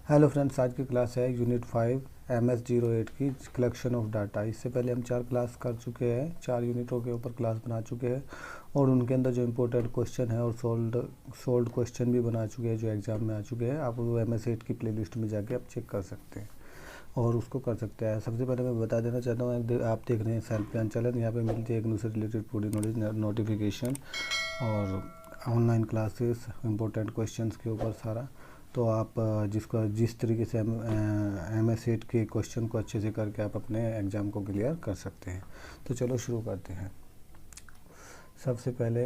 Hello friends, आज की class है यूनिट 5 MS08 की कलेक्शन ऑफ डाटा। इससे पहले हम 4 क्लास कर चुके हैं, 4 यूनिटों के ऊपर क्लास बना चुके हैं और उनके अंदर जो इम्पोर्टेंट क्वेश्चन है और सोल्ड क्वेश्चन भी बना चुके हैं जो एग्ज़ाम में आ चुके हैं। आप वो MS8 की प्लेलिस्ट में जाके आप चेक कर सकते हैं और उसको कर सकते हैं। सबसे पहले मैं बता देना चाहता हूँ, आप देख रहे हैं सेल्फ ज्ञान चैनल। यहाँ पे मिलती है एक दूसरे रिलेटेड पूरी नॉलेज, नोटिफिकेशन और ऑनलाइन क्लासेस, इम्पोर्टेंट क्वेश्चंस के ऊपर सारा। तो आप जिस तरीके से MS8 के क्वेश्चन को अच्छे से करके आप अपने एग्ज़ाम को क्लियर कर सकते हैं। तो चलो शुरू करते हैं। सबसे पहले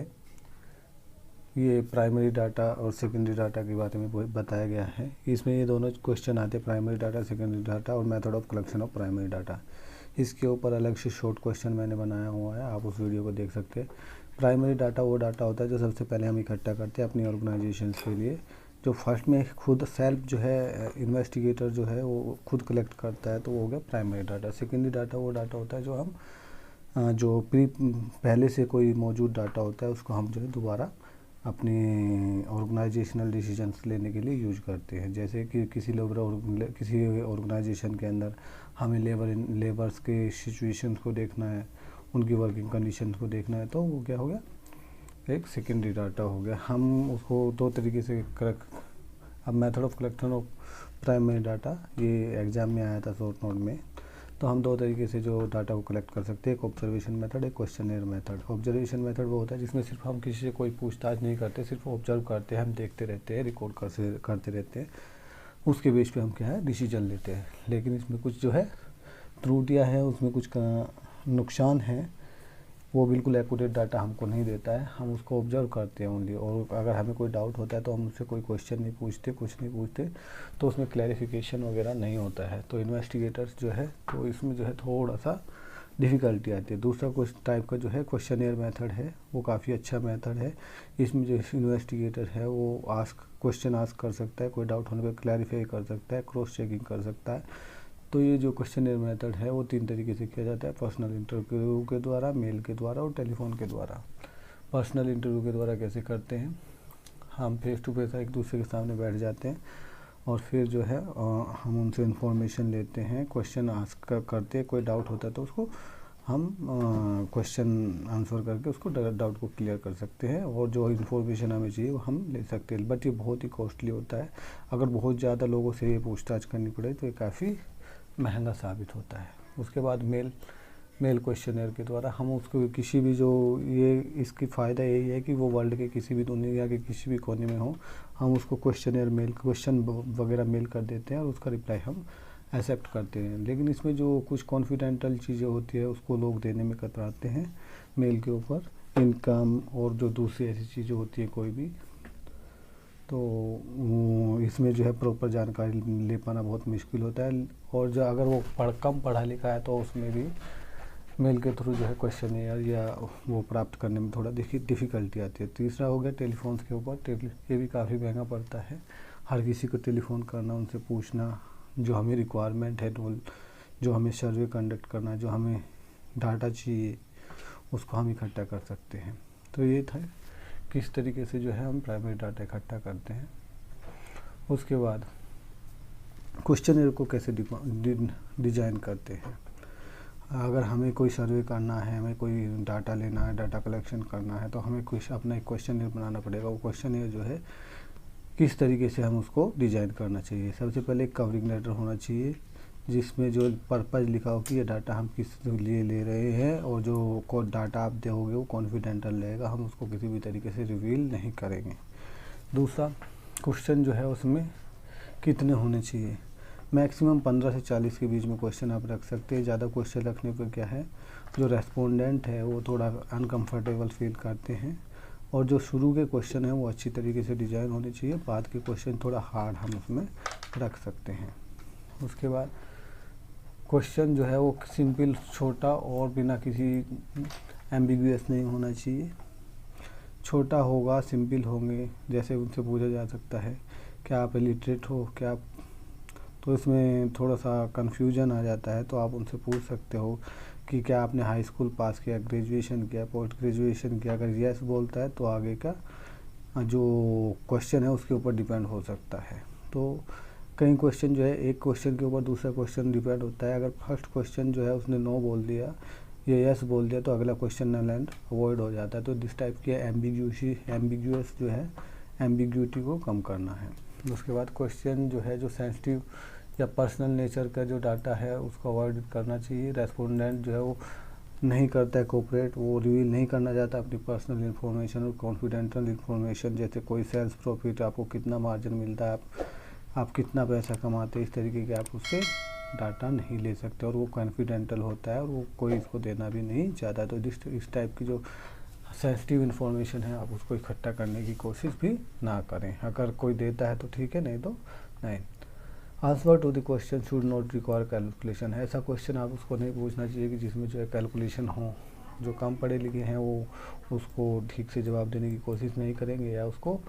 ये प्राइमरी डाटा और सेकेंडरी डाटा के बारे में बताया गया है। इसमें ये दोनों क्वेश्चन आते हैं, प्राइमरी डाटा, सेकेंडरी डाटा और method of collection of primary data. इसके ऊपर अलग से शॉर्ट क्वेश्चन मैंने बनाया हुआ है, आप उस वीडियो को देख सकते हैं। प्राइमरी डाटा वो डाटा होता है जो सबसे पहले हम इकट्ठा करते हैं अपनी ऑर्गेनाइजेशन के लिए। जो फर्स्ट में खुद सेल्फ जो है इन्वेस्टिगेटर जो है वो खुद कलेक्ट करता है, तो वो हो गया प्राइमरी डाटा। सेकेंडरी डाटा वो डाटा होता है जो हम पहले से कोई मौजूद डाटा होता है उसको हम जो है दोबारा अपने ऑर्गेनाइजेशनल डिसीजंस लेने के लिए यूज करते हैं। जैसे कि किसी ऑर्गेनाइजेशन के अंदर हमें लेबर्स के सिचुएशंस को देखना है, उनकी वर्किंग कंडीशंस को देखना है, तो वो क्या हो गया, एक सेकेंडरी डाटा हो गया। हम उसको दो तरीके से अब method of collection of primary data ये एग्ज़ाम में आया था शॉर्ट नोट में। तो हम दो तरीके से जो डाटा को कलेक्ट कर सकते हैं, एक ऑब्जर्वेशन मेथड, एक क्वेश्चनर मेथड। ऑब्जर्वेशन मेथड वो होता है जिसमें सिर्फ हम किसी से कोई पूछताछ नहीं करते, सिर्फ ऑब्जर्व करते हैं, हम देखते रहते हैं, रिकॉर्ड करते रहते हैं, उसके बेस पे हम क्या है डिसीजन लेते हैं। लेकिन इसमें कुछ जो है त्रुटियाँ हैं, उसमें कुछ नुकसान है, वो बिल्कुल एक्यूरेट डाटा हमको नहीं देता है। हम उसको ऑब्जर्व करते हैं ओनली, और अगर हमें कोई डाउट होता है तो हम उससे कोई क्वेश्चन नहीं पूछते, कुछ नहीं पूछते, तो उसमें क्लैरिफिकेशन वगैरह नहीं होता है। तो इन्वेस्टिगेटर्स जो है तो इसमें जो है थोड़ा सा डिफ़िकल्टी आती है। दूसरा कुछ टाइप का जो है क्वेश्चनियर मेथड है, वो काफ़ी अच्छा मेथड है। इसमें जो इन्वेस्टिगेटर है वो क्वेश्चन आस्क कर सकता है, कोई डाउट होने पर क्लैरिफाई कर सकता है, क्रॉस चेकिंग कर सकता है। तो ये जो क्वेश्चनर मेथड है वो 3 तरीके से किया जाता है, पर्सनल इंटरव्यू के द्वारा, मेल के द्वारा और टेलीफोन के द्वारा। पर्सनल इंटरव्यू के द्वारा कैसे करते हैं, हम फेस टू फेस एक दूसरे के सामने बैठ जाते हैं और फिर जो है हम उनसे इन्फॉर्मेशन लेते हैं, क्वेश्चन आस्क करते हैं, कोई डाउट होता है तो उसको हम क्वेश्चन आंसर करके उसको डाउट को क्लियर कर सकते हैं और जो इन्फॉर्मेशन हमें चाहिए वो हम ले सकते हैं। बट ये बहुत ही कॉस्टली होता है, अगर बहुत ज़्यादा लोगों से ये पूछताछ करनी पड़े तो ये काफ़ी महंगा साबित होता है। उसके बाद मेल क्वेश्चनर के द्वारा हम उसको किसी भी जो ये इसकी फ़ायदा यही है कि वो वर्ल्ड के किसी भी दुनिया के किसी भी कोने में हो, हम उसको क्वेश्चन वगैरह मेल कर देते हैं और उसका रिप्लाई हम एक्सेप्ट करते हैं। लेकिन इसमें जो कुछ कॉन्फिडेंशियल चीज़ें होती है उसको लोग देने में कतराते हैं मेल के ऊपर, इनकम और जो दूसरी ऐसी चीज़ें होती है कोई भी, तो इसमें जो है प्रॉपर जानकारी ले पाना बहुत मुश्किल होता है। और जो अगर वो कम पढ़ा लिखा है तो उसमें भी मेल के थ्रू जो है क्वेश्चन या वो प्राप्त करने में थोड़ा डिफ़िकल्टी आती है। तीसरा हो गया टेलीफोन के ऊपर। ये भी काफ़ी महंगा पड़ता है, हर किसी को टेलीफोन करना, उनसे पूछना जो हमें रिक्वायरमेंट है, जो हमें सर्वे कंडक्ट करना है, जो हमें डाटा चाहिए उसको हम इकट्ठा कर सकते हैं। तो ये था किस तरीके से जो है हम प्राइमरी डाटा इकट्ठा करते हैं। उसके बाद क्वेश्चनर को कैसे डिज़ाइन करते हैं। अगर हमें कोई सर्वे करना है, हमें कोई डाटा लेना है, डाटा कलेक्शन करना है, तो हमें कुछ अपना एक क्वेश्चनर बनाना पड़ेगा। वो क्वेश्चनर जो है किस तरीके से हम उसको डिज़ाइन करना चाहिए। सबसे पहले एक कवरिंग लेटर होना चाहिए जिसमें जो पर्पज़ लिखा हो कि ये डाटा हम किस लिए ले रहे हैं और जो डाटा आप दोगे वो कॉन्फिडेंशियल रहेगा, हम उसको किसी भी तरीके से रिवील नहीं करेंगे। दूसरा, क्वेश्चन जो है उसमें कितने होने चाहिए, मैक्सिमम 15 से 40 के बीच में क्वेश्चन आप रख सकते हैं। ज़्यादा क्वेश्चन रखने पर क्या है, जो रेस्पोंडेंट है वो थोड़ा अनकम्फर्टेबल फील करते हैं। और जो शुरू के क्वेश्चन है वो अच्छी तरीके से डिज़ाइन होने चाहिए, बाद के क्वेश्चन थोड़ा हार्ड हम उसमें रख सकते हैं। उसके बाद क्वेश्चन जो है वो सिंपल, छोटा और बिना किसी एम्बिगुअस नहीं होना चाहिए। छोटा होगा, सिंपल होंगे, जैसे उनसे पूछा जा सकता है क्या आप इलिटरेट हो, क्या आप, तो इसमें थोड़ा सा कन्फ्यूजन आ जाता है। तो आप उनसे पूछ सकते हो कि क्या आपने हाई स्कूल पास किया, ग्रेजुएशन किया, पोस्ट ग्रेजुएशन किया। अगर यस बोलता है तो आगे का जो क्वेश्चन है उसके ऊपर डिपेंड हो सकता है। तो कई क्वेश्चन जो है एक क्वेश्चन के ऊपर दूसरा क्वेश्चन डिपेंड होता है। अगर फर्स्ट क्वेश्चन जो है उसने नो बोल दिया या यस बोल दिया तो अगला क्वेश्चन नल एंड अवॉइड हो जाता है। तो दिस टाइप की एम्बिग्यूअस जो है एम्बिग्यूटी को कम करना है। उसके बाद क्वेश्चन जो है जो सेंसिटिव या पर्सनल नेचर का जो डाटा है उसको अवॉइड करना चाहिए। रेस्पोंडेंट जो है वो नहीं करता है कोऑपरेट, वो रिवील नहीं करना चाहता अपनी पर्सनल इन्फॉर्मेशन और कॉन्फिडेंशियल इन्फॉर्मेशन, जैसे कोई सेल्स प्रॉफिट, आपको कितना मार्जिन मिलता है, आप कितना पैसा कमाते हैं, इस तरीके के आप उससे डाटा नहीं ले सकते और वो कॉन्फिडेंशियल होता है और वो कोई इसको देना भी नहीं चाहता। तो इस टाइप की जो सेंसिटिव इन्फॉर्मेशन है आप उसको इकट्ठा करने की कोशिश भी ना करें। अगर कोई देता है तो ठीक है, नहीं तो नहीं। Answer to the question should not require calculation. ऐसा क्वेश्चन आप उसको नहीं पूछना चाहिए कि जिसमें जो है कैलकुलेशन हो। जो कम पढ़े लिखे हैं वो उसको ठीक से जवाब देने की कोशिश नहीं करेंगे या उसको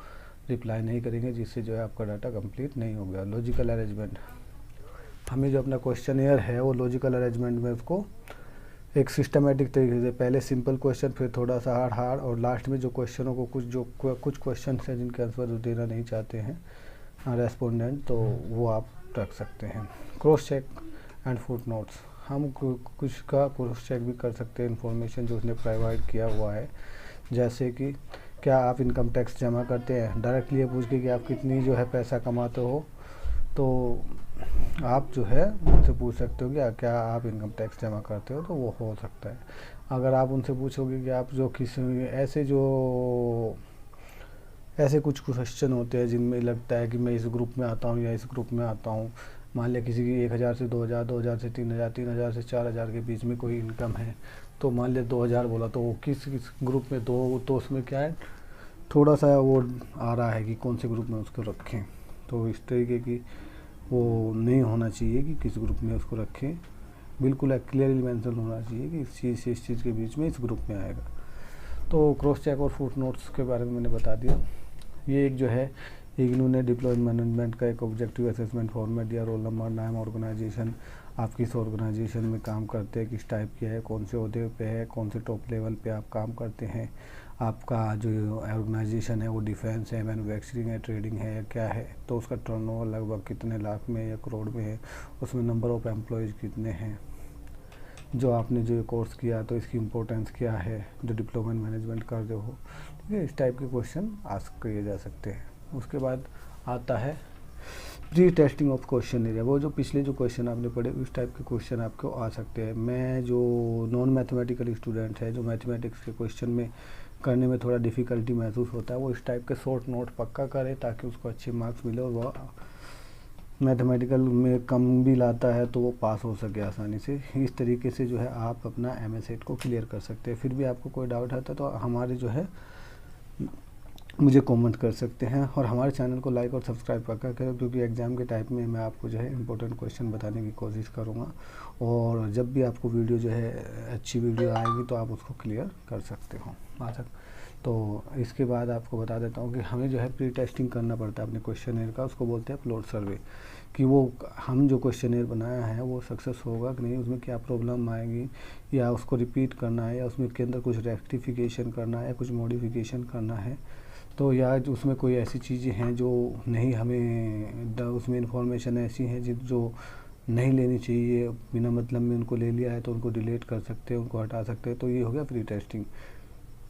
रिप्लाई नहीं करेंगे, जिससे जो है आपका डाटा कंप्लीट नहीं हो गया। लॉजिकल अरेंजमेंट, हमें जो अपना क्वेश्चन है वो लॉजिकल अरेंजमेंट में उसको एक सिस्टमेटिक तरीके से, पहले सिंपल क्वेश्चन, फिर थोड़ा सा हार्ड और लास्ट में जो क्वेश्चनों को कुछ क्वेश्चन हैं जिनके आंसर देना नहीं चाहते हैं रेस्पोंडेंट, तो वो आप रख सकते हैं। Cross check and footnotes, हम कुछ का क्रॉस चेक भी कर सकते हैं इन्फॉर्मेशन जो उसने प्रोवाइड किया हुआ है। जैसे कि क्या आप इनकम टैक्स जमा करते हैं, डायरेक्टली ये पूछ के कि आप कितनी जो है पैसा कमाते हो, तो आप जो है उनसे पूछ सकते हो कि क्या आप इनकम टैक्स जमा करते हो, तो वो हो सकता है। अगर आप उनसे पूछोगे कि आप जो किसी ऐसे कुछ क्वेश्चन होते हैं जिनमें लगता है कि मैं इस ग्रुप में आता हूँ या इस ग्रुप में आता हूँ, मान लिया किसी की 1000 से 2000, 2000 से 3000, 3000 से 4000 के बीच में कोई इनकम है, तो मान लिया 2000 बोला, तो वो किस ग्रुप में, तो उसमें क्या है, थोड़ा सा वो आ रहा है कि कौन से ग्रुप में उसको रखें। तो इस तरीके की वो नहीं होना चाहिए कि किस ग्रुप में उसको रखें, बिल्कुल क्लियरली मेंशन होना चाहिए कि इस चीज़ से इस चीज़ के बीच में इस ग्रुप में आएगा। तो क्रॉस चेक और फुट नोट्स के बारे में मैंने बता दिया। ये एक जो है इग्नू ने डिप्लॉयमेंट मैनेजमेंट का एक ऑब्जेक्टिव असेसमेंट फॉर्मेट दिया। रोल नंबर, नाम, ऑर्गेनाइजेशन, आप किस ऑर्गेनाइजेशन में काम करते हैं, किस टाइप की है, कौन से ओहदे पे है, कौन से टॉप लेवल पे आप काम करते हैं, आपका जो ऑर्गेनाइजेशन है वो डिफेंस है, मैन्युफैक्चरिंग है, ट्रेडिंग है या क्या है, तो उसका टर्नओवर लगभग कितने लाख में या करोड़ में है, उसमें नंबर ऑफ़ एम्प्लॉयज़ कितने हैं, जो आपने जो कोर्स किया तो इसकी इम्पोर्टेंस क्या है, जो डिप्लोमेंट मैनेजमेंट कर रहे हो, ठीक है। इस टाइप के क्वेश्चन आस्क किए जा सकते हैं। उसके बाद आता है pre testing of question area. वो जो पिछले जो क्वेश्चन आपने पढ़े उस टाइप के क्वेश्चन आपको आ सकते हैं। मैं जो नॉन मैथमेटिकल स्टूडेंट है, जो मैथमेटिक्स के क्वेश्चन में करने में थोड़ा डिफ़िकल्टी महसूस होता है, वो इस टाइप के शॉर्ट नोट पक्का करे ताकि उसको अच्छे मार्क्स मिले और वो मैथमेटिकल में कम भी लाता है तो वो पास हो सके आसानी से। इस तरीके से जो है आप अपना एमएसेट को क्लियर कर सकते हैं। फिर भी आपको कोई डाउट आता है तो हमारे जो है मुझे कमेंट कर सकते हैं और हमारे चैनल को लाइक और सब्सक्राइब पक्का करें, क्योंकि एग्ज़ाम के टाइप में मैं आपको जो है इंपॉर्टेंट क्वेश्चन बताने की कोशिश करूँगा और जब भी आपको वीडियो जो है अच्छी वीडियो आएगी तो आप उसको क्लियर कर सकते हो आज तक। तो इसके बाद आपको बता देता हूँ कि हमें जो है प्री टेस्टिंग करना पड़ता है अपने क्वेश्चनेयर का, उसको बोलते हैं अपलोड सर्वे, कि वो हम जो क्वेश्चनेयर बनाया है वो सक्सेस होगा कि नहीं, उसमें क्या प्रॉब्लम आएगी, या उसको रिपीट करना है, या उसमें के अंदर कुछ रेक्टिफिकेशन करना है, कुछ मॉडिफिकेशन करना है, तो या उसमें कोई ऐसी चीज़ें हैं जो नहीं हमें उसमें इन्फॉर्मेशन ऐसी हैं जो नहीं लेनी चाहिए, बिना मतलब में उनको ले लिया है तो उनको डिलीट कर सकते हैं, उनको हटा सकते हैं। तो ये हो गया प्री टेस्टिंग।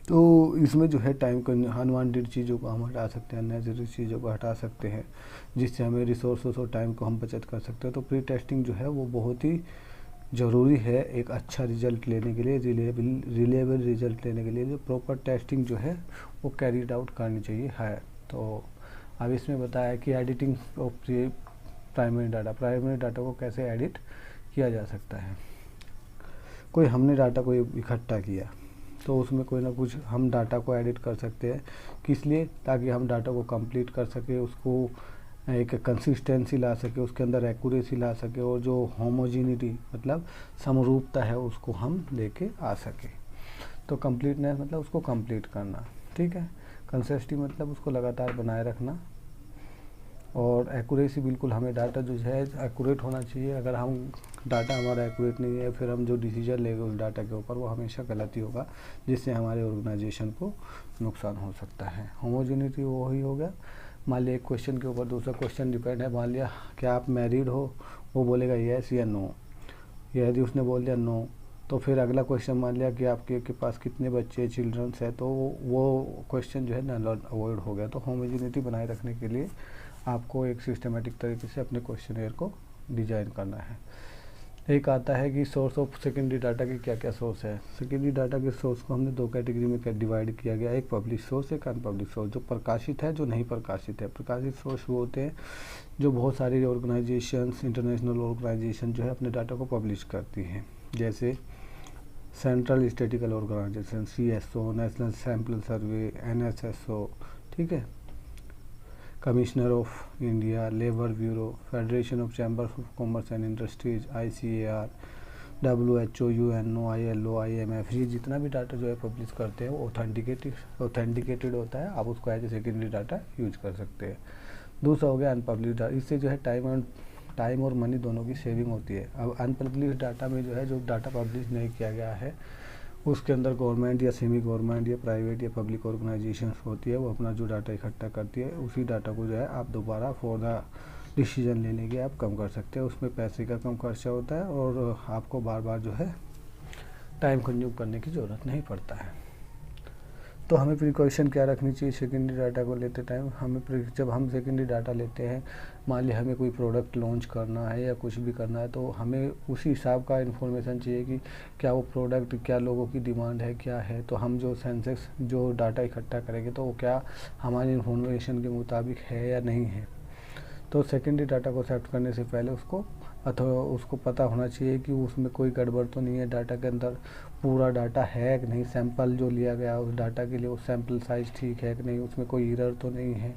तो इसमें जो है टाइम को, अनवांटेड चीज़ों को हम हटा सकते हैं, अननेसेसरी चीज़ों को हटा सकते हैं, जिससे हमें रिसोर्सेस और टाइम को हम बचत कर सकते हैं। तो प्री टेस्टिंग जो है वो बहुत ही ज़रूरी है एक अच्छा रिजल्ट लेने के लिए, रिलेबल रिजल्ट लेने के लिए। जो प्रॉपर टेस्टिंग जो है वो कैरीड आउट करनी चाहिए है। तो अब इसमें बताया कि एडिटिंग ऑफ प्राइमरी डाटा को कैसे एडिट किया जा सकता है। कोई हमने डाटा को इकट्ठा किया तो उसमें कोई ना कुछ हम डाटा को एडिट कर सकते हैं, किस लिए, ताकि हम डाटा को कंप्लीट कर सके, उसको एक कंसिस्टेंसी ला सके, उसके अंदर एक्यूरेसी ला सके, और जो होमोजीनिटी मतलब समरूपता है उसको हम लेके आ सके। तो कंप्लीटनेस मतलब उसको कंप्लीट करना, ठीक है। कंसिस्टेंसी मतलब उसको लगातार बनाए रखना, और एक्यूरेसी बिल्कुल हमें डाटा जो है एक्यूरेट होना चाहिए। अगर हम डाटा हमारा एक्यूरेट नहीं है, फिर हम जो डिसीजन लेंगे उस डाटा के ऊपर वो हमेशा गलत ही होगा, जिससे हमारे ऑर्गेनाइजेशन को नुकसान हो सकता है। होमोजेनिटी वो ही हो गया मान लिया एक क्वेश्चन के ऊपर दूसरा क्वेश्चन डिपेंड है। मान लिया क्या आप मैरिड हो, वो बोलेगा येस या नो। यदि उसने बोल दिया नो, तो फिर अगला क्वेश्चन मान लिया कि आपके के पास कितने बच्चे चिल्ड्रंस है, तो वो क्वेश्चन जो है नल अवॉइड हो गया। तो होमोजेनिटी बनाए रखने के लिए आपको एक सिस्टमेटिक तरीके से अपने क्वेश्चनेयर को डिजाइन करना है। एक आता है कि सोर्स ऑफ सेकेंडरी डाटा के क्या क्या सोर्स है। सेकेंडरी डाटा के सोर्स को हमने 2 कैटेगरी में डिवाइड किया गया, एक पब्लिश सोर्स, एक अनपब्लिश सोर्स। जो प्रकाशित है, जो नहीं प्रकाशित है। प्रकाशित सोर्स वो होते हैं जो बहुत सारी ऑर्गेनाइजेशंस, इंटरनेशनल ऑर्गेनाइजेशन जो है अपने डाटा को पब्लिश करती हैं, जैसे central statistical organisation CSO, national sample survey NSSO, ठीक है, commissioner of India, labour bureau, federation of chamber of commerce and industries, ICAR, WHO, UNO, ILO, IMF। ये जितना भी डाटा जो है पब्लिश करते हैं वो ऑथेंटिकेटेड होता है। आप उसको as a secondary data use कर सकते हैं। दूसरा हो गया अनपब्लिश डाटा। इससे जो है टाइम और मनी दोनों की सेविंग होती है। अब अनपब्लिश डाटा में जो है, जो डाटा पब्लिश नहीं किया गया है, उसके अंदर गवर्नमेंट या सेमी गवर्नमेंट या प्राइवेट या पब्लिक ऑर्गेनाइजेशन होती है, वो अपना जो डाटा इकट्ठा करती है, उसी डाटा को जो है आप दोबारा फॉर द डिसीजन लेने के आप कम कर सकते हैं। उसमें पैसे का कम खर्चा होता है और आपको बार बार जो है टाइम कंज्यूम करने की ज़रूरत नहीं पड़ता है। तो हमें प्रिकॉशन क्या रखनी चाहिए सेकेंडरी डाटा को लेते टाइम? जब हम सेकेंडरी डाटा लेते हैं, मान लिया हमें कोई प्रोडक्ट लॉन्च करना है या कुछ भी करना है, तो हमें उसी हिसाब का इन्फॉर्मेशन चाहिए कि क्या वो प्रोडक्ट, क्या लोगों की डिमांड है, क्या है। तो हम जो सेंसेस जो डाटा इकट्ठा करेंगे तो वो क्या हमारी इन्फॉर्मेशन के मुताबिक है या नहीं है। तो सेकेंडरी डाटा को सेलेक्ट करने से पहले उसको पता होना चाहिए कि उसमें कोई गड़बड़ तो नहीं है, डाटा के अंदर पूरा डाटा है कि नहीं, सैंपल जो लिया गया उस डाटा के लिए वो सैंपल साइज़ ठीक है कि नहीं, उसमें कोई एरर तो नहीं है,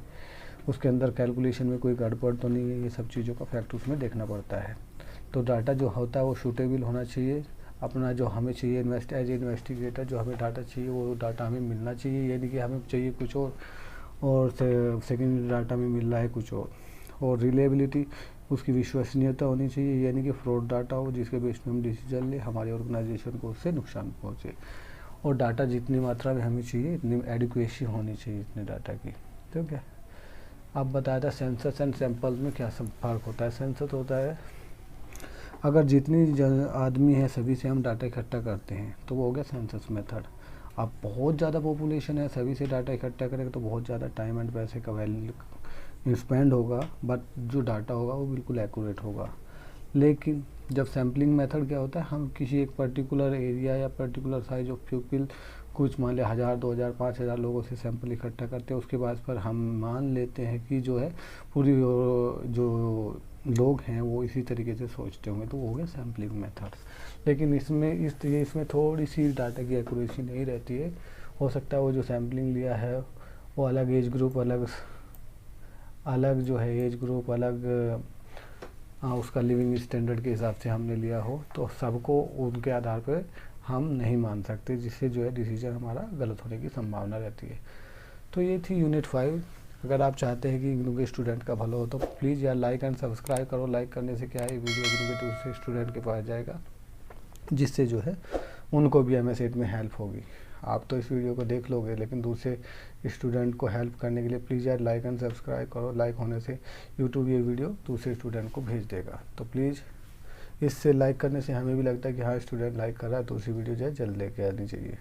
उसके अंदर कैलकुलेशन में कोई गड़बड़ तो नहीं है। ये सब चीज़ों का फैक्ट उसमें देखना पड़ता है। तो डाटा जो होता है वो सूटेबल होना चाहिए। अपना जो हमें चाहिए एज इन्वेस्टिगेटर जो हमें डाटा चाहिए वो डाटा हमें मिलना चाहिए, ये नहीं कि हमें चाहिए कुछ और सेकेंडरी डाटा में मिल रहा है कुछ और रिलेबिलिटी, उसकी विश्वसनीयता होनी चाहिए, यानी कि फ्रॉड डाटा हो जिसके बेस पे हम डिसीजन ले, हमारे ऑर्गेनाइजेशन को उससे नुकसान पहुंचे। और डाटा जितनी मात्रा में हमें चाहिए इतनी एडिक्वेसी होनी चाहिए इतने डाटा की। ठीक है। अब बताया था सेंसस एंड सैंपल्स में क्या सब फर्क होता है। सेंसस होता है अगर जितनी आदमी है सभी से हम डाटा इकट्ठा करते हैं तो वो हो गया सेंसस मेथड। अब बहुत ज़्यादा पॉपुलेशन है, सभी से डाटा इकट्ठा करेंगे तो बहुत ज़्यादा टाइम एंड पैसे का स्पेंड होगा, बट जो डाटा होगा वो बिल्कुल एक्यूरेट होगा। लेकिन जब सैम्पलिंग मेथड क्या होता है, हम किसी एक पर्टिकुलर एरिया या पर्टिकुलर साइज ऑफ पीपल, कुछ मान लिया 1000, 2000, 5000 लोगों से सैंपल इकट्ठा करते हैं। उसके बाद पर हम मान लेते हैं कि जो है पूरी जो लोग हैं वो इसी तरीके से सोचते होंगे, तो वो हो गया सैम्पलिंग मेथड। लेकिन इसमें थोड़ी सी डाटा की एक्यूरेसी नहीं रहती है। हो सकता है वो जो सैम्पलिंग लिया है वो अलग एज ग्रुप, अलग जो है एज ग्रुप, अलग उसका लिविंग स्टैंडर्ड के हिसाब से हमने लिया हो, तो सबको उनके आधार पर हम नहीं मान सकते, जिससे जो है डिसीजन हमारा गलत होने की संभावना रहती है। तो ये थी यूनिट 5। अगर आप चाहते हैं कि इग्नू के स्टूडेंट का भला हो तो प्लीज़ यार लाइक एंड सब्सक्राइब करो। लाइक करने से क्या है, वीडियो इग्नू के दूसरे स्टूडेंट के पास जाएगा, जिससे जो है उनको भी MS8 में हेल्प होगी। आप तो इस वीडियो को देख लोगे, लेकिन दूसरे स्टूडेंट को हेल्प करने के लिए प्लीज़ यार लाइक एंड सब्सक्राइब करो। लाइक होने से यूट्यूब ये वीडियो दूसरे स्टूडेंट को भेज देगा। तो प्लीज़ इससे लाइक करने से हमें भी लगता है कि हाँ स्टूडेंट लाइक कर रहा है, दूसरी वीडियो जो है जल्द लेके आनी चाहिए।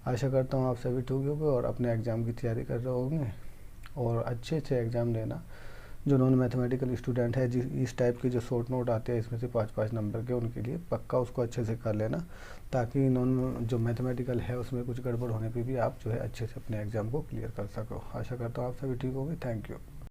आशा करता हूँ आप सभी ठीक होंगे और अपने एग्ज़ाम की तैयारी कर रहे होंगे और अच्छे से एग्ज़ाम देना। जो नॉन मैथमेटिकल स्टूडेंट है, इस टाइप के जो शॉर्ट नोट आते हैं इसमें से 5-5 नंबर के, उनके लिए पक्का उसको अच्छे से कर लेना, ताकि जो मैथमेटिकल है उसमें कुछ गड़बड़ होने पे भी आप जो है अच्छे से अपने एग्ज़ाम को क्लियर कर सको। आशा करता हूँ आप सभी ठीक होंगे। Thank you.